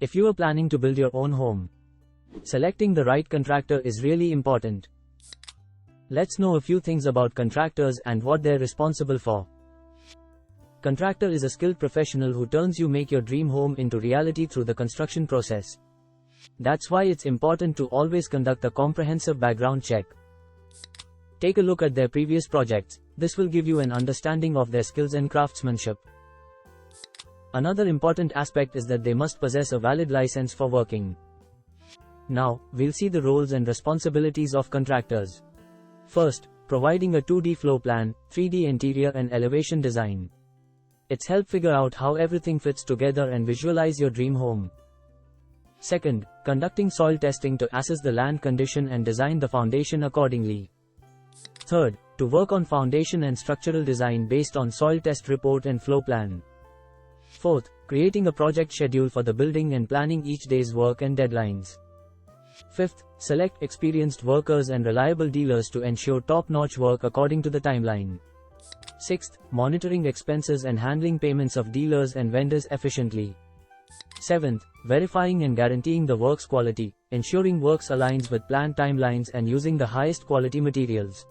If you are planning to build your own home, selecting the right contractor is really important. Let's know a few things about contractors and what they're responsible for. Contractor is a skilled professional who turns you make your dream home into reality through the construction process. That's why it's important to always conduct a comprehensive background check. Take a look at their previous projects. This will give you an understanding of their skills and craftsmanship. Another important aspect is that they must possess a valid license for working. Now, we'll see the roles and responsibilities of contractors. First, providing a 2D floor plan, 3D interior and elevation design. It's help figure out how everything fits together and visualize your dream home. Second, conducting soil testing to assess the land condition and design the foundation accordingly. Third, to work on foundation and structural design based on soil test report and floor plan. Fourth, creating a project schedule for the building and planning each day's work and deadlines. Fifth, select experienced workers and reliable dealers to ensure top-notch work according to the timeline. Sixth, monitoring expenses and handling payments of dealers and vendors efficiently. Seventh, verifying and guaranteeing the work's quality, ensuring works aligns with planned timelines and using the highest quality materials.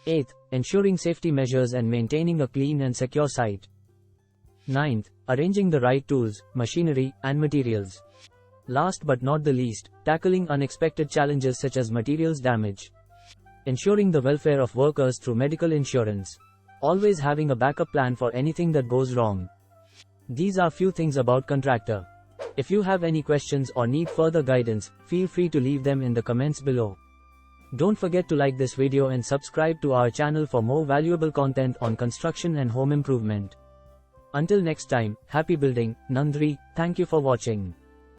Eighth, ensuring safety measures and maintaining a clean and secure site. Ninth, arranging the right tools, machinery, and materials. Last but not the least, tackling unexpected challenges such as materials damage. Ensuring the welfare of workers through medical insurance. Always having a backup plan for anything that goes wrong. These are few things about contractor. If you have any questions or need further guidance, feel free to leave them in the comments below. Don't forget to like this video and subscribe to our channel for more valuable content on construction and home improvement. Until next time, happy building. Nandri, thank you for watching.